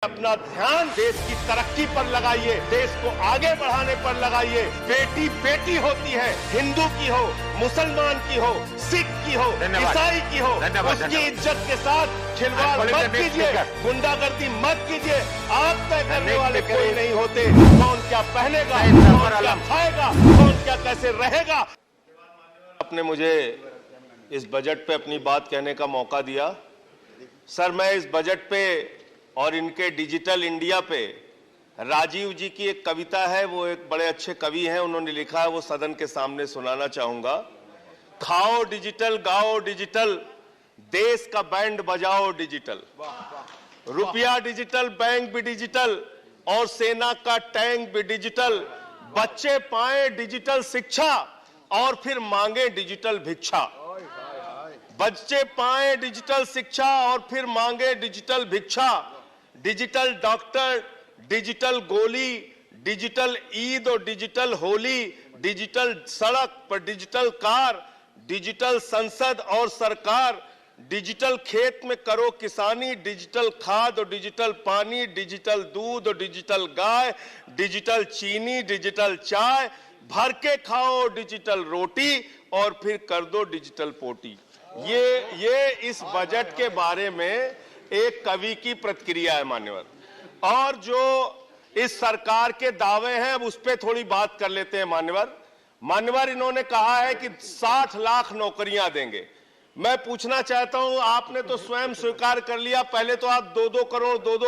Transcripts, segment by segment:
अपना ध्यान देश की तरक्की पर लगाइए, देश को आगे बढ़ाने पर लगाइए। बेटी बेटी होती है, हिंदू की हो, मुसलमान की हो, सिख की हो, ईसाई की हो, उसकी इज्जत के साथ खिलवाड़ मत कीजिए, गुंडागर्दी मत कीजिए। आप तय करने वाले कोई नहीं होते। कौन क्या पहनेगा, कौन क्या खाएगा, कौन क्या कैसे रहेगा। आपने मुझे इस बजट पे अपनी बात कहने का मौका दिया। सर, मैं इस बजट पे और इनके डिजिटल इंडिया पे राजीव जी की एक कविता है, वो एक बड़े अच्छे कवि हैं, उन्होंने लिखा है, वो सदन के सामने सुनाना चाहूंगा। खाओ डिजिटल, गाओ डिजिटल, देश का बैंड बजाओ डिजिटल, रुपया डिजिटल, बैंक भी डिजिटल और सेना का टैंक भी डिजिटल। बच्चे पाए डिजिटल शिक्षा और फिर मांगे डिजिटल भिक्षा। बच्चे पाए डिजिटल शिक्षा और फिर मांगे डिजिटल भिक्षा। डिजिटल डॉक्टर, डिजिटल गोली, डिजिटल ईद और डिजिटल होली, डिजिटल सड़क पर डिजिटल कार, डिजिटल संसद और सरकार, डिजिटल खेत में करो किसानी, डिजिटल खाद और डिजिटल पानी, डिजिटल दूध और डिजिटल गाय, डिजिटल चीनी, डिजिटल चाय, भर के खाओ डिजिटल रोटी और फिर कर दो डिजिटल पोटी। ये इस बजट के बारे में एक कवि की प्रतिक्रिया है मान्यवर। और जो इस सरकार के दावे हैं, अब उस पर थोड़ी बात कर लेते हैं मान्यवर। इन्होंने कहा है कि 60 लाख नौकरियां देंगे। मैं पूछना चाहता हूं, आपने तो स्वयं स्वीकार कर लिया, पहले तो आप 2-2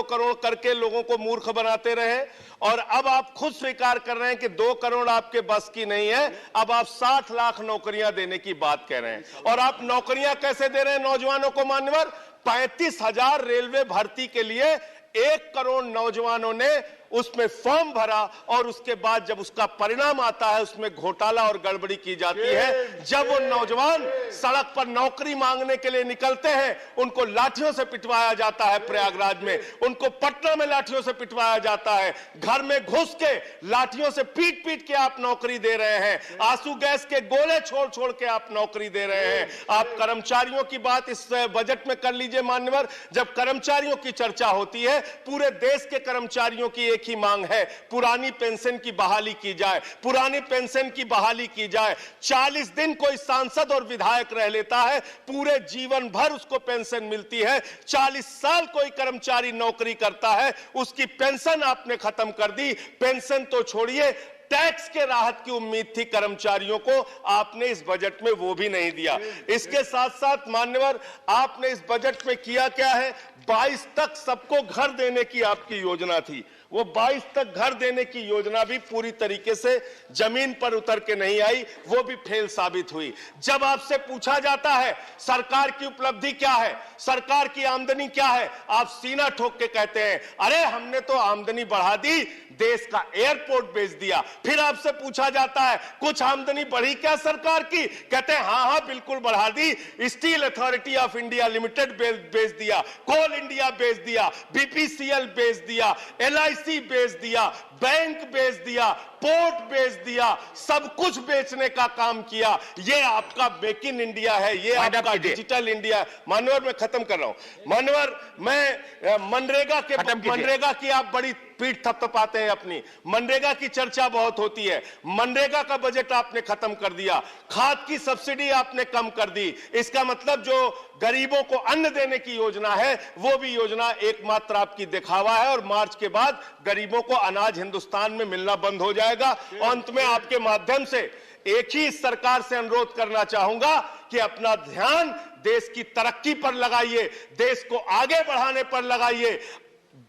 करोड़ करके लोगों को मूर्ख बनाते रहे और अब आप खुद स्वीकार कर रहे हैं कि 2 करोड़ आपके बस की नहीं है। अब आप 60 लाख नौकरियां देने की बात कह रहे हैं। और आप नौकरियां कैसे दे रहे हैं नौजवानों को मान्यवर? 35,000 रेलवे भर्ती के लिए 1 करोड़ नौजवानों ने उसमें फॉर्म भरा और उसके बाद जब उसका परिणाम आता है उसमें घोटाला और गड़बड़ी की जाती है। जब वो नौजवान सड़क पर नौकरी मांगने के लिए निकलते हैं, उनको लाठियों से पिटवाया जाता है प्रयागराज में, उनको पटना में लाठियों से पिटवाया जाता है, घर में घुस के लाठियों से पीट पीट के आप नौकरी दे रहे हैं, आंसू गैस के गोले छोड़ छोड़ के आप नौकरी दे रहे हैं। आप कर्मचारियों की बात इस बजट में कर लीजिए मान्यवर। जब कर्मचारियों की चर्चा होती है, पूरे देश के कर्मचारियों की एक ही मांग है, पुरानी पेंशन की बहाली की जाए, पुरानी पेंशन की बहाली की जाए। 40 दिन कोई सांसद और विधायक रह लेता है, पूरे जीवन भर उसको पेंशन मिलती है। 40 साल कोई कर्मचारी नौकरी करता है, उसकी पेंशन आपने खत्म कर दी। पेंशन तो छोड़िए, टैक्स के राहत की उम्मीद थी कर्मचारियों को, आपने इस बजट में वो भी नहीं दिया। इसके साथ साथ मान्यवर, आपने इस बजट में किया क्या है? 22 तक सबको घर देने की आपकी योजना थी। वो 22 तक घर देने की योजना भी पूरी तरीके से जमीन पर उतर के नहीं आई, वो भी फेल साबित हुई। जब आपसे पूछा जाता है सरकार की उपलब्धि क्या है, सरकार की आमदनी क्या है, आप सीना ठोक के कहते हैं अरे हमने तो आमदनी बढ़ा दी, देश का एयरपोर्ट बेच दिया। फिर आपसे पूछा जाता है कुछ आमदनी बढ़ी क्या सरकार की, कहते हैं हाँ हाँ बिल्कुल बढ़ा दी, steel authority of India limited बेच दिया, कोल इंडिया बेच दिया, बीपीसीएल बेच दिया, एलआईसी बेच दिया, बैंक बेच दिया, पोर्ट बेच दिया, सब कुछ बेचने का काम किया। ये आपका मेक इन इंडिया है, ये आपका डिजिटल इंडिया है। मानवर, मैं खत्म कर रहा हूं मानवर। मैं मनरेगा की आप बड़ी पीठ थपथपाते हैं अपनी, मनरेगा की चर्चा बहुत होती है। मनरेगा का बजट आपने खत्म कर दिया, खाद की सब्सिडी आपने कम कर दी। इसका मतलब जो गरीबों को अन्न देने की योजना है, वो भी योजना एकमात्र आपकी दिखावा है और मार्च के बाद गरीबों को अनाज हिंदुस्तान में मिलना बंद हो जाएगा। अंत में आपके माध्यम से एक ही सरकार से अनुरोध करना चाहूंगा कि अपना ध्यान देश की तरक्की पर लगाइए, देश को आगे बढ़ाने पर लगाइए।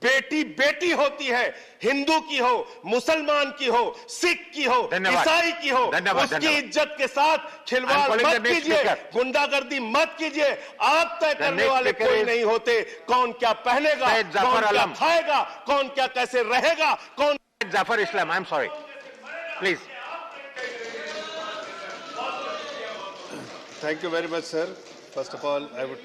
बेटी बेटी होती है, हिंदू की हो, मुसलमान की हो, सिख की हो, ईसाई की हो, उसकी इज्जत के साथ खिलवाड़ मत कीजिए, गुंडागर्दी मत कीजिए। आप तय करने वाले कोई नहीं होते। कौन क्या पहनेगा, कौन क्या खाएगा, कौन क्या कैसे रहेगा, कौन Zafar Islam, I'm sorry. Please. Thank you very much, sir. First of all, I would